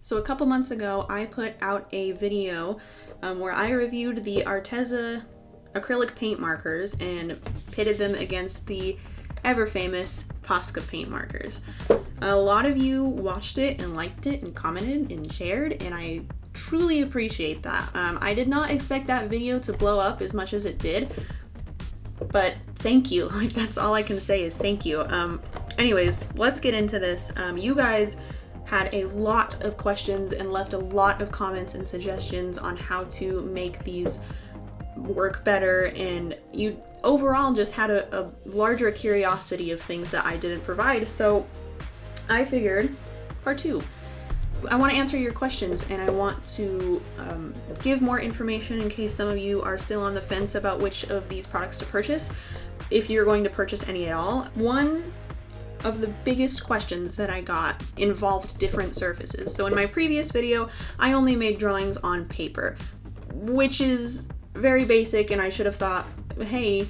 So a couple months ago, I put out a video where I reviewed the Arteza acrylic paint markers and pitted them against the ever famous Posca paint markers. A lot of you watched it and liked it and commented and shared, and I truly appreciate that. I did not expect that video to blow up as much as it did, but thank you. Like, that's all I can say is thank you. Anyways, let's get into this. You guys had a lot of questions and left a lot of comments and suggestions on how to make these work better, and you overall just had a larger curiosity of things that I didn't provide. So I figured part 2. I want to answer your questions, and I want to give more information in case some of you are still on the fence about which of these products to purchase, if you're going to purchase any at all. One of the biggest questions that I got involved different surfaces. So in my previous video, I only made drawings on paper, which is very basic, and I should have thought, hey,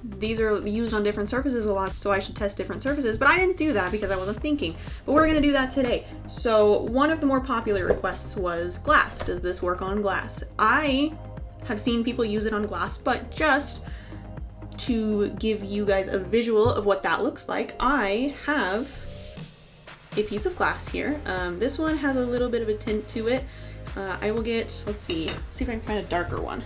these are used on different surfaces a lot, so I should test different surfaces, but I didn't do that because I wasn't thinking. But we're gonna do that today. So one of the more popular requests was glass. Does this work on glass? I have seen people use it on glass, but just to give you guys a visual of what that looks like, I have a piece of glass here. This one has a little bit of a tint to it. I will get, let's see if I can find a darker one.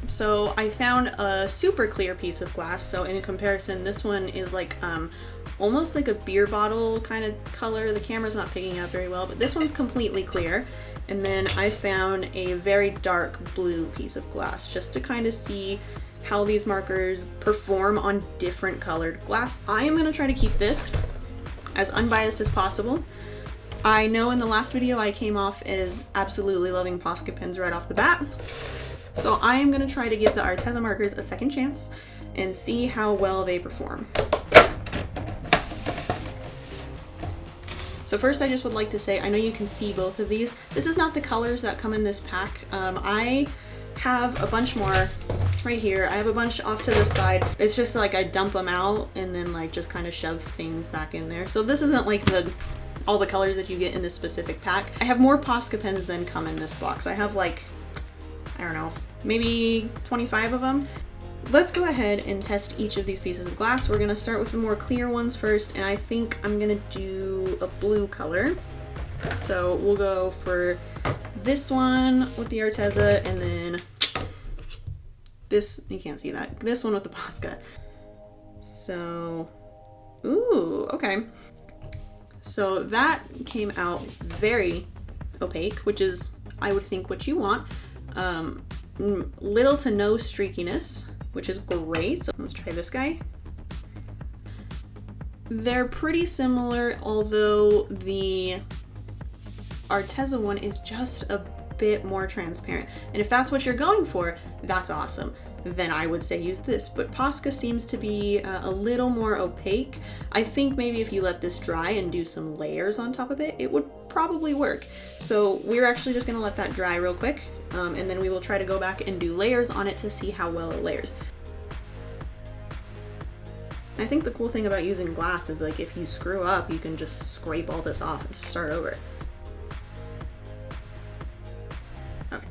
So I found a super clear piece of glass. So in comparison, this one is like almost like a beer bottle kind of color. The camera's not picking up very well, but this one's completely clear. And then I found a very dark blue piece of glass just to kind of see how these markers perform on different colored glass. I am gonna try to keep this as unbiased as possible. I know in the last video I came off as absolutely loving Posca pens right off the bat. So I am gonna try to give the Arteza markers a second chance and see how well they perform. So first I just would like to say, I know you can see both of these. This is not the colors that come in this pack. I have a bunch more right here. I have a bunch off to the side. It's just like I dump them out and then like just kind of shove things back in there. So this isn't like all the colors that you get in this specific pack. I have more Posca pens than come in this box. I have like, I don't know, maybe 25 of them. Let's go ahead and test each of these pieces of glass. We're gonna start with the more clear ones first, and I think I'm gonna do a blue color. So we'll go for this one with the Arteza, and then this, you can't see that, this one with the Posca. So, ooh, okay. So that came out very opaque, which is, I would think, what you want. Little to no streakiness, which is great. So let's try this guy. They're pretty similar, although the Arteza one is just a bit more transparent. And if that's what you're going for, that's awesome. Then I would say use this. But Posca seems to be a little more opaque. I think maybe if you let this dry and do some layers on top of it, it would probably work. So we're actually just gonna let that dry real quick. And then we will try to go back and do layers on it to see how well it layers. I think the cool thing about using glass is like if you screw up, you can just scrape all this off and start over. Okay,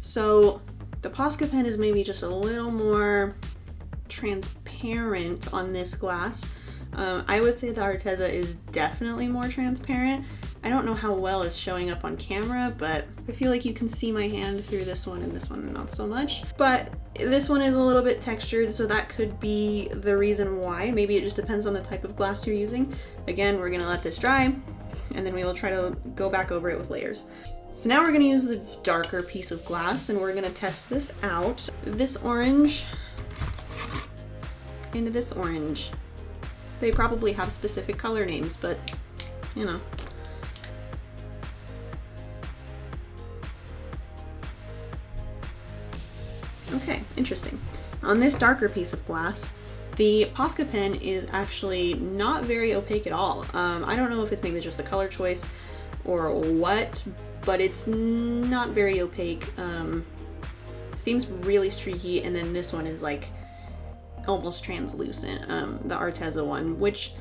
so the Posca pen is maybe just a little more transparent on this glass. I would say the Arteza is definitely more transparent. I don't know how well it's showing up on camera, but I feel like you can see my hand through this one and this one not so much. But this one is a little bit textured, so that could be the reason why. Maybe it just depends on the type of glass you're using. Again, we're gonna let this dry, and then we will try to go back over it with layers. So now we're gonna use the darker piece of glass, and we're gonna test this out. This orange and this orange. They probably have specific color names, but you know. Okay, interesting. On this darker piece of glass, the Posca pen is actually not very opaque at all. I don't know if it's maybe just the color choice or what, but it's not very opaque. Seems really streaky, and then this one is like almost translucent, the Arteza one, which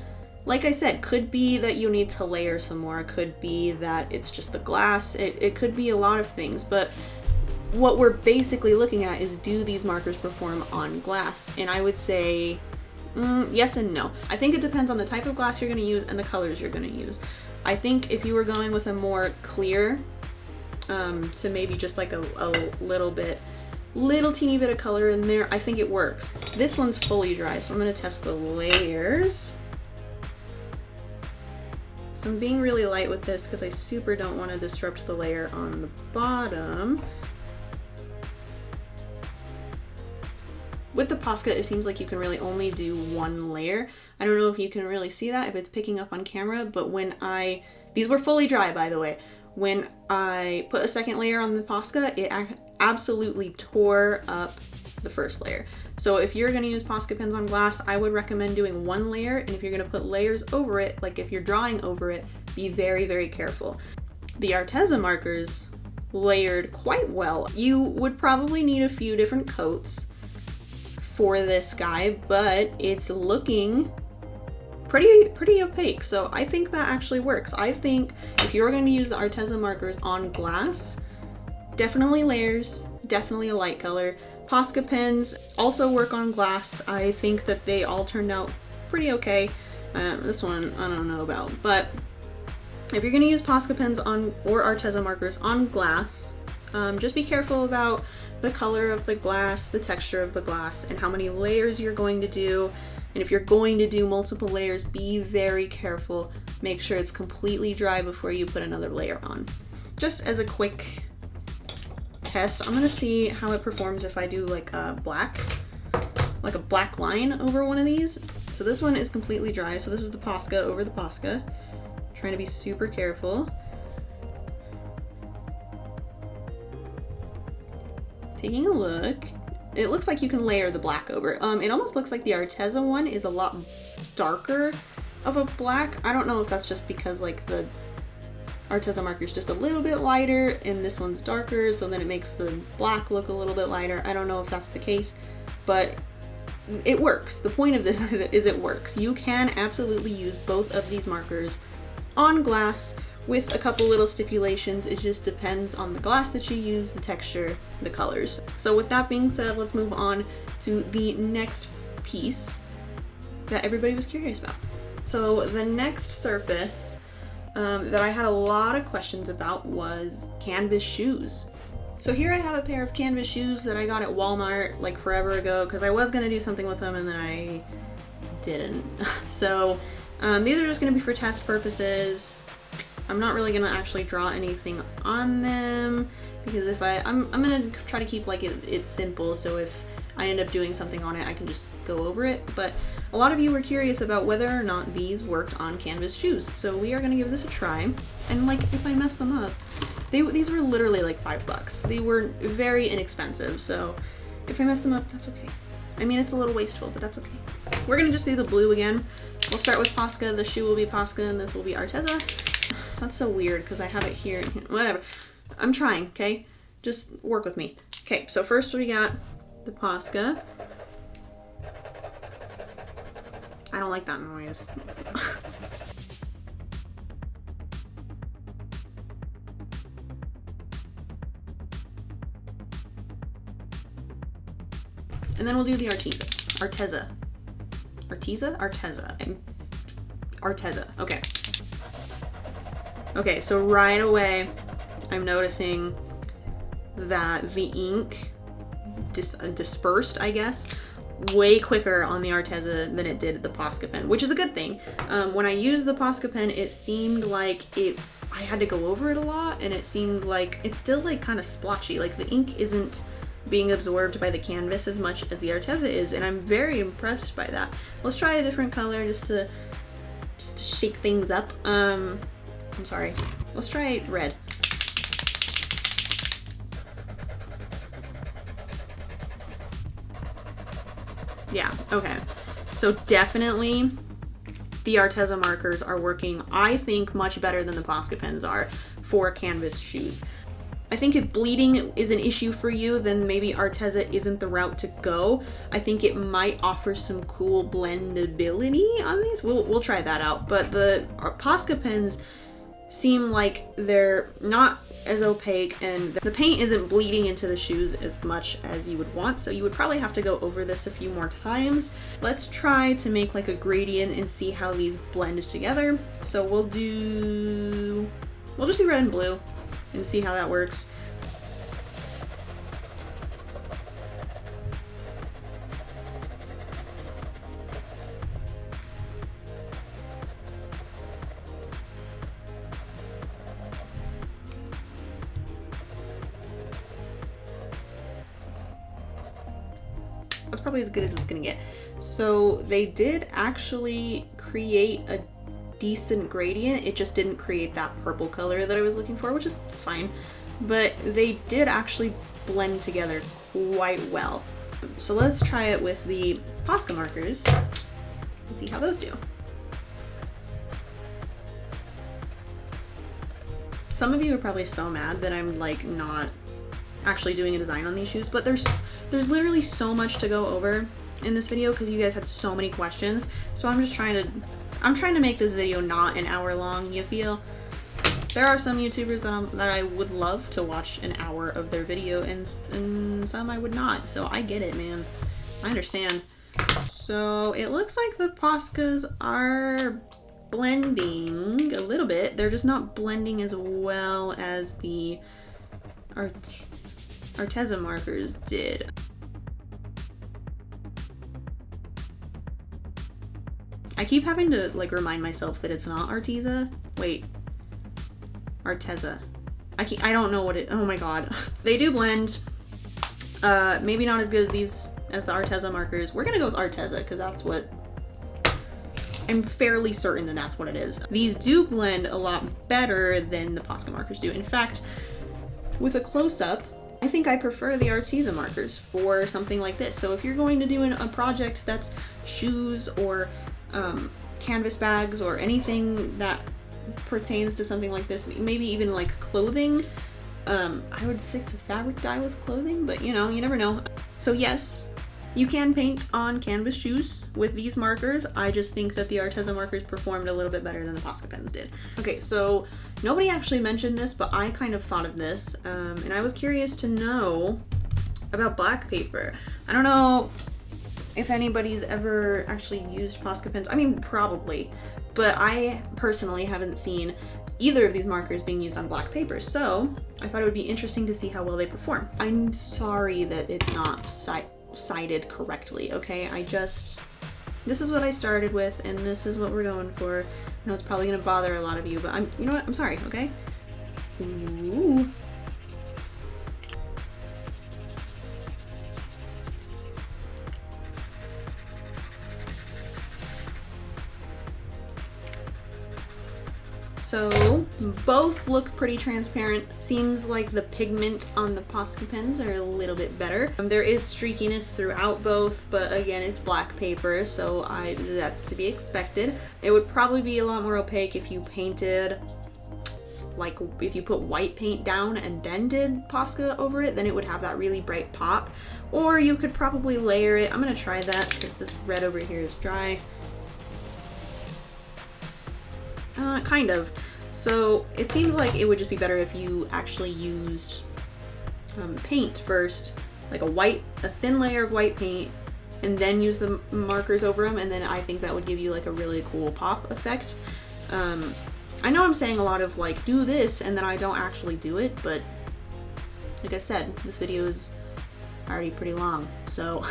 Like I said, could be that you need to layer some more, could be that it's just the glass, it could be a lot of things, but what we're basically looking at is, do these markers perform on glass? And I would say yes and no. I think it depends on the type of glass you're going to use and the colors you're going to use. I think if you were going with a more clear, to maybe just like a little teeny bit of color in there, I think it works. This one's fully dry, so I'm going to test the layers. So I'm being really light with this because I super don't want to disrupt the layer on the bottom. With the Posca, it seems like you can really only do one layer. I don't know if you can really see that, if it's picking up on camera, but when these were fully dry, by the way. When I put a second layer on the Posca, it absolutely tore up the first layer. So if you're going to use Posca pens on glass, I would recommend doing one layer, and if you're going to put layers over it, like if you're drawing over it, be very, very careful. The Arteza markers layered quite well. You would probably need a few different coats for this guy, but it's looking pretty opaque, so I think that actually works. I think if you're going to use the Arteza markers on glass, definitely layers, definitely a light color. Posca pens also work on glass. I think that they all turned out pretty okay. This one I don't know about, but if you're going to use Posca pens on or Arteza markers on glass, just be careful about the color of the glass, the texture of the glass, and how many layers you're going to do. And if you're going to do multiple layers, be very careful. Make sure it's completely dry before you put another layer on. Just as a quick test, I'm gonna see how it performs if I do like a black line over one of these. So this one is completely dry. So this is the Posca over the Posca. Trying to be super careful. Taking a look. It looks like you can layer the black over. It almost looks like the Arteza one is a lot darker of a black. I don't know if that's just because like the Arteza marker is just a little bit lighter and this one's darker, so then it makes the black look a little bit lighter. I don't know if that's the case, but it works. The point of this is it works. You can absolutely use both of these markers on glass with a couple little stipulations. It just depends on the glass that you use, the texture, the colors. So with that being said, let's move on to the next piece that everybody was curious about. So the next surface that I had a lot of questions about was canvas shoes. So here I have a pair of canvas shoes that I got at Walmart like forever ago because I was going to do something with them and then I didn't. So these are just going to be for test purposes. I'm not really gonna actually draw anything on them because if I'm gonna try to keep like it's simple, so if I end up doing something on it, I can just go over it. But a lot of you were curious about whether or not these worked on canvas shoes, so we are gonna give this a try. And like, if I mess them up, these were literally like $5. They were very inexpensive, so if I mess them up, that's okay. I mean, it's a little wasteful, but that's okay. We're gonna just do the blue again. We'll start with Posca. The shoe will be Posca, and this will be Arteza. That's so weird because I have it here. Whatever. I'm trying, okay? Just work with me. Okay, so first we got the Posca. I don't like that noise. And then we'll do the Arteza. Arteza. Okay. Okay, so right away, I'm noticing that the ink dispersed, I guess, way quicker on the Arteza than it did the Posca pen, which is a good thing. When I used the Posca pen, it seemed like I had to go over it a lot, and it seemed like it's still like kind of splotchy. Like the ink isn't being absorbed by the canvas as much as the Arteza is, and I'm very impressed by that. Let's try a different color just to shake things up. I'm sorry. Let's try red. Yeah, okay. So definitely the Arteza markers are working, I think, much better than the Posca pens are for canvas shoes. I think if bleeding is an issue for you, then maybe Arteza isn't the route to go. I think it might offer some cool blendability on these. We'll try that out. But the Posca pens seem like they're not as opaque, and the paint isn't bleeding into the shoes as much as you would want, so you would probably have to go over this a few more times. Let's try to make like a gradient and see how these blend together. So we'll just do red and blue and see how that works. That's probably as good as it's gonna get. So they did actually create a decent gradient. It just didn't create that purple color that I was looking for, which is fine. But they did actually blend together quite well. So let's try it with the Posca markers and see how those do. Some of you are probably so mad that I'm like not actually doing a design on these shoes, but there's literally so much to go over in this video because you guys had so many questions. So I'm trying to make this video not an hour long, you feel? There are some YouTubers that I would love to watch an hour of their video, and some I would not. So I get it, man. I understand. So it looks like the Poscas are blending a little bit. They're just not blending as well as the Arteza markers did. I keep having to like remind myself that it's not Arteza. Wait, Arteza. I don't know what it. Oh my god, they do blend. Maybe not as good as the Arteza markers. We're gonna go with Arteza because that's what I'm fairly certain that that's what it is. These do blend a lot better than the Posca markers do. In fact, with a close-up, I think I prefer the Arteza markers for something like this. So if you're going to do a project that's shoes or canvas bags or anything that pertains to something like this, maybe even like clothing, I would stick to fabric dye with clothing, but you know, you never know. So yes, you can paint on canvas shoes with these markers. I just think that the Arteza markers performed a little bit better than the Posca pens did. Okay, so nobody actually mentioned this, but I kind of thought of this, and I was curious to know about black paper. I don't know if anybody's ever actually used Posca pens. I mean, probably, but I personally haven't seen either of these markers being used on black paper, so I thought it would be interesting to see how well they perform. I'm sorry that it's not cited correctly, okay? This is what I started with, and this is what we're going for. I know it's probably gonna bother a lot of you, but you know what? I'm sorry, okay? Ooh. So both look pretty transparent. Seems like the pigment on the Posca pens are a little bit better. There is streakiness throughout both, but again, it's black paper, so that's to be expected. It would probably be a lot more opaque if you painted, like if you put white paint down and then did Posca over it, then it would have that really bright pop. Or you could probably layer it. I'm gonna try that because this red over here is dry. Kind of. So it seems like it would just be better if you actually used paint first, like a thin layer of white paint, and then use the markers over them, and then I think that would give you like a really cool pop effect. I know I'm saying a lot of like, do this, and then I don't actually do it, but like I said, this video is already pretty long. So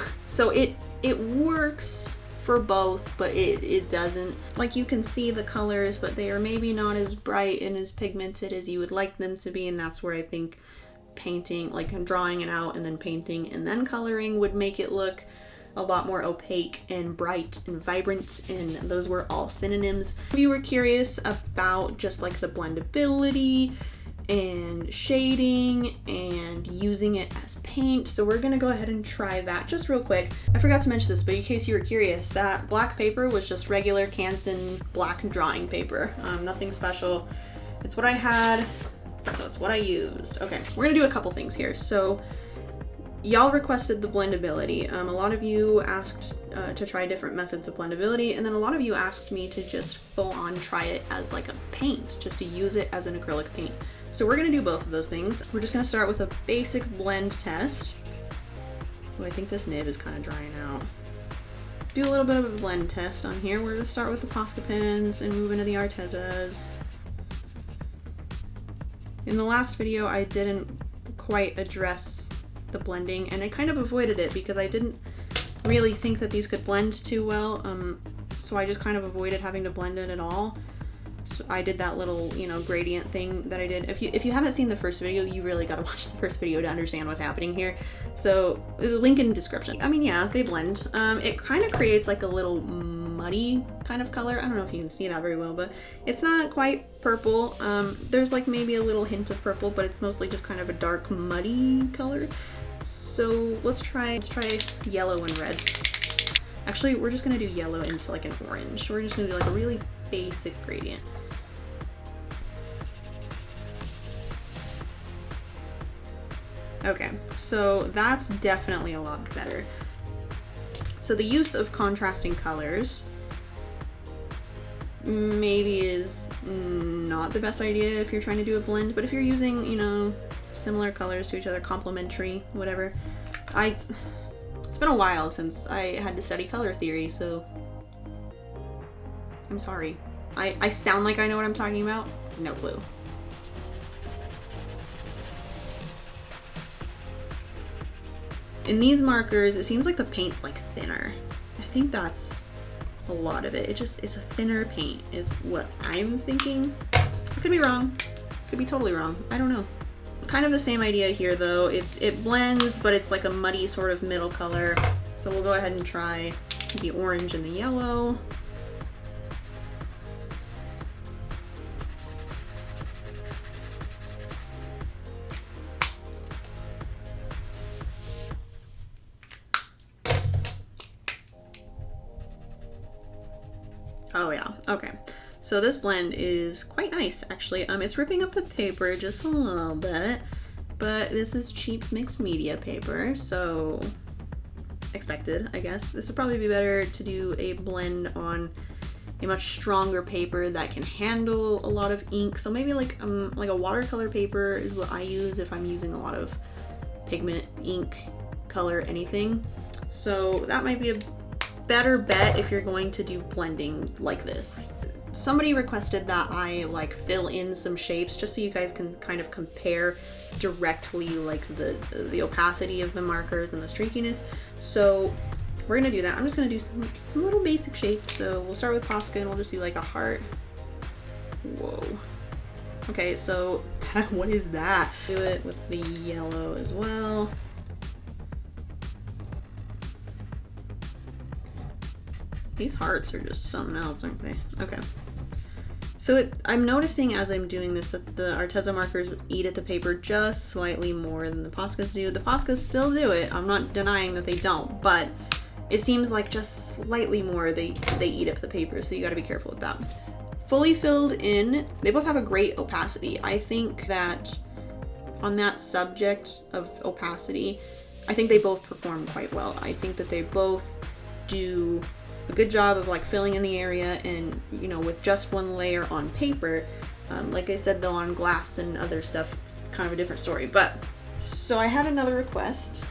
it works for both, but it doesn't, like, you can see the colors, but they are maybe not as bright and as pigmented as you would like them to be, and that's where I think painting, like drawing it out and then painting and then coloring, would make it look a lot more opaque and bright and vibrant, and those were all synonyms. If you were curious about just like the blendability and shading and using it as paint, so we're gonna go ahead and try that just real quick. I forgot to mention this, but in case you were curious, that black paper was just regular Canson black drawing paper, nothing special. It's what I had So it's what I used. Okay, we're gonna do a couple things here. So y'all requested the blendability. A lot of you asked to try different methods of blendability, and then a lot of you asked me to just full on try it as like a paint, just to use it as an acrylic paint. So we're gonna do both of those things. We're just gonna start with a basic blend test. Oh, I think this nib is kind of drying out. Do a little bit of a blend test on here. We're gonna start with the Posca pens and move into the Artezas. In the last video, I didn't quite address the blending, and I kind of avoided it because I didn't really think that these could blend too well, so I just kind of avoided having to blend it at all. So I did that little, you know, gradient thing that I did. If you haven't seen the first video, you really gotta watch the first video to understand what's happening here. So there's a link in the description. I mean, yeah, they blend. It kind of creates like a little muddy kind of color. I don't know if you can see that very well, but it's not quite purple. There's like maybe a little hint of purple, but it's mostly just kind of a dark muddy color. So let's try yellow and red. Actually, we're just gonna do yellow into like an orange. We're just gonna do like a really basic gradient. Okay, so that's definitely a lot better. So the use of contrasting colors maybe is not the best idea if you're trying to do a blend, but if you're using, you know, similar colors to each other, complementary, whatever. It's been a while since I had to study color theory, so I'm sorry. I sound like I know what I'm talking about. No clue. In these markers, it seems like the paint's like thinner. I think that's a lot of it. It's a thinner paint is what I'm thinking. I could be wrong. Could be totally wrong. I don't know. Kind of the same idea here though. It blends, but it's like a muddy sort of middle color. So we'll go ahead and try the orange and the yellow. Oh yeah, okay. So this blend is quite nice, actually. It's ripping up the paper just a little bit, but this is cheap mixed media paper, so expected, I guess. This would probably be better to do a blend on a much stronger paper that can handle a lot of ink. So maybe like a watercolor paper is what I use if I'm using a lot of pigment, ink, color, anything. So that might be a better bet if you're going to do blending like this. Somebody requested that I like fill in some shapes just so you guys can kind of compare directly like the opacity of the markers and the streakiness. So we're gonna do that. I'm just gonna do some little basic shapes. So we'll start with Posca and we'll just do like a heart. Whoa. Okay, so what is that? Do it with the yellow as well. These hearts are just something else, aren't they? Okay. So I'm noticing as I'm doing this that the Arteza markers eat at the paper just slightly more than the Poscas do. The Poscas still do it. I'm not denying that they don't, but it seems like just slightly more they eat up the paper, so you gotta be careful with that. Fully filled in, they both have a great opacity. I think that on that subject of opacity, I think they both perform quite well. I think that they both do a good job of like filling in the area, and you know, with just one layer on paper. Like I said though, on glass and other stuff, it's kind of a different story. But so I had another request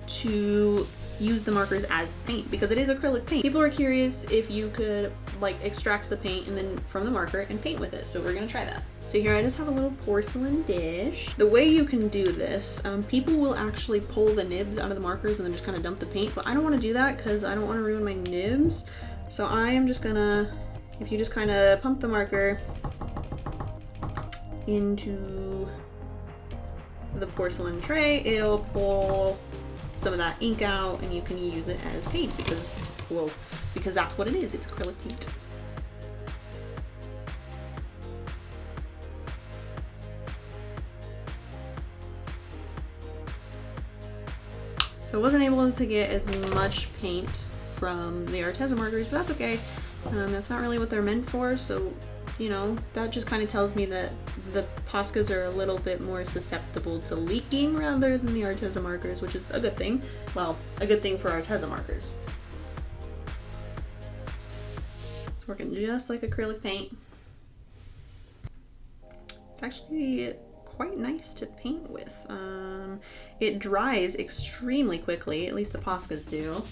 to use the markers as paint because it is acrylic paint. People are curious if you could like extract the paint and then from the marker and paint with it. So we're gonna try that. So here I just have a little porcelain dish. The way you can do this, people will actually pull the nibs out of the markers and then just kind of dump the paint, but I don't want to do that because I don't want to ruin my nibs. So I am just gonna, if you just kind of pump the marker into the porcelain tray, it'll pull some of that ink out and you can use it as paint because, well, because that's what it is, it's acrylic paint. So I wasn't able to get as much paint from the Arteza markers, but that's okay. That's not really what they're meant for, so you know, that just kind of tells me that the Poscas are a little bit more susceptible to leaking rather than the Arteza markers, which is a good thing. Well, a good thing for Arteza markers. It's working just like acrylic paint. It's actually quite nice to paint with. It dries extremely quickly, at least the Poscas do.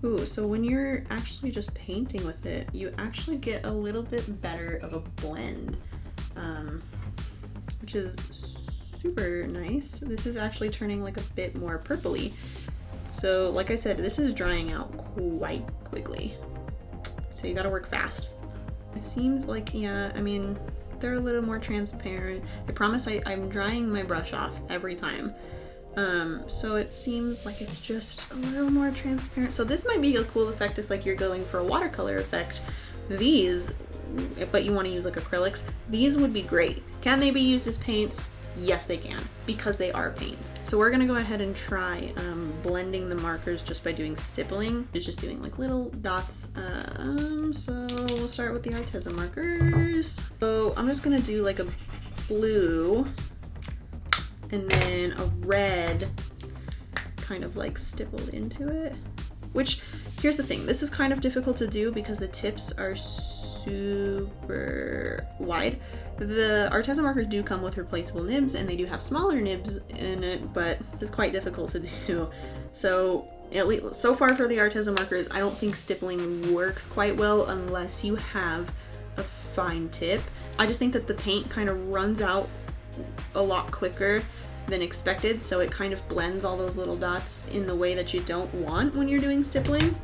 Ooh, so when you're actually just painting with it, you actually get a little bit better of a blend, which is super nice. This is actually turning like a bit more purpley. So like I said, this is drying out quite quickly. So you gotta work fast. It seems like, yeah, I mean, they're a little more transparent. I promise I'm drying my brush off every time. So it seems like it's just a little more transparent. So this might be a cool effect if like you're going for a watercolor effect. These, but you want to use like acrylics, these would be great. Can they be used as paints? Yes, they can, because they are paints. So we're gonna go ahead and try blending the markers just by doing stippling. It's just doing like little dots. So we'll start with the Arteza markers. So I'm just gonna do like a blue and then a red kind of like stippled into it. Which, here's the thing, this is kind of difficult to do because the tips are super wide. The Arteza markers do come with replaceable nibs and they do have smaller nibs in it, but it's quite difficult to do. So at least so far for the Arteza markers, I don't think stippling works quite well unless you have a fine tip. I just think that the paint kind of runs out a lot quicker than expected, so it kind of blends all those little dots in the way that you don't want when you're doing stippling.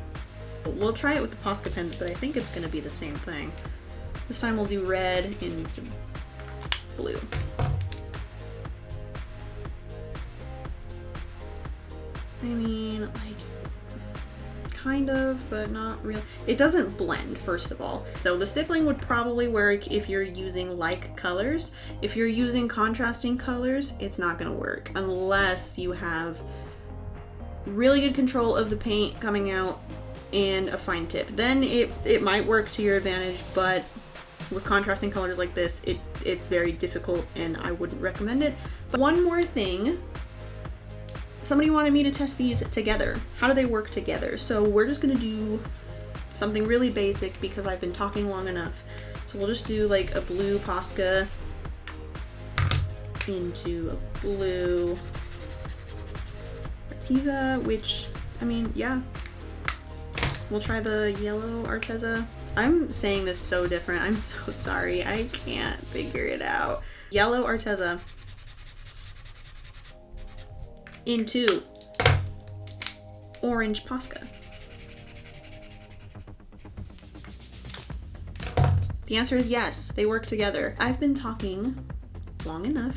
We'll try it with the Posca pens, but I think it's going to be the same thing. This time we'll do red and some blue. I mean, like, kind of, but not real. It doesn't blend, first of all. So the stippling would probably work if you're using like colors. If you're using contrasting colors, it's not gonna work unless you have really good control of the paint coming out and a fine tip. Then it might work to your advantage, but with contrasting colors like this, it's very difficult and I wouldn't recommend it. But one more thing. Somebody wanted me to test these together. How do they work together? So we're just gonna do something really basic because I've been talking long enough. So we'll just do like a blue Posca into a blue Arteza, which, I mean, yeah. We'll try the yellow Arteza. I'm saying this so different. I'm so sorry. I can't figure it out. Yellow Arteza into orange Posca. The answer is yes, they work together. I've been talking long enough.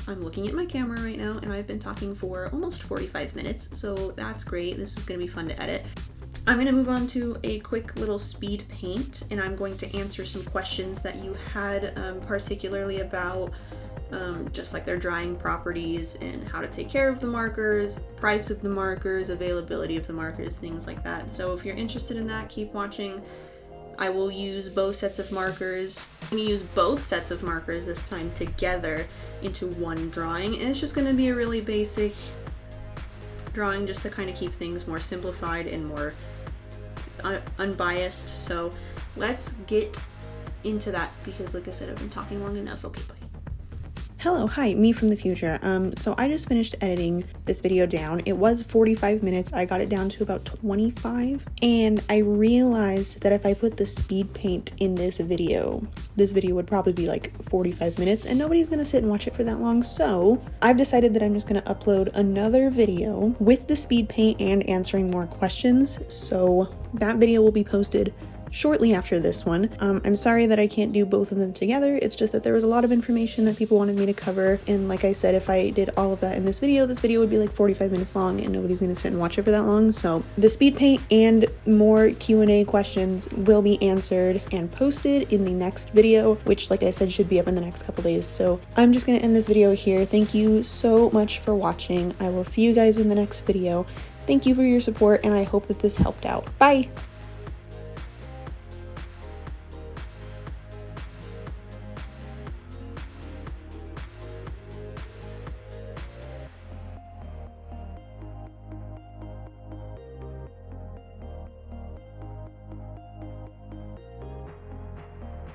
I'm looking at my camera right now and I've been talking for almost 45 minutes, so that's great. This is gonna be fun to edit. I'm gonna move on to a quick little speed paint and I'm going to answer some questions that you had, particularly about just like their drying properties and how to take care of the markers, price of the markers, availability of the markers, things like that. So if you're interested in that, keep watching. I will use both sets of markers. I'm going to use both sets of markers this time together into one drawing, and it's just going to be a really basic drawing just to kind of keep things more simplified and more unbiased. So let's get into that because like I said, I've been talking long enough. Okay, bye. Hello, hi, me from the future. So I just finished editing this video down. It was 45 minutes. I got it down to about 25. And I realized that if I put the speed paint in this video would probably be like 45 minutes and nobody's gonna sit and watch it for that long. So I've decided that I'm just gonna upload another video with the speed paint and answering more questions. So that video will be posted shortly after this one. I'm sorry that I can't do both of them together. It's just that there was a lot of information that people wanted me to cover, and like I said, if I did all of that in this video would be like 45 minutes long and nobody's gonna sit and watch it for that long. So the speed paint and more Q&A questions will be answered and posted in the next video, which like I said should be up in the next couple days. So I'm just gonna end this video here. Thank you so much for watching. I will see you guys in the next video. Thank you for your support and I hope that this helped out. Bye!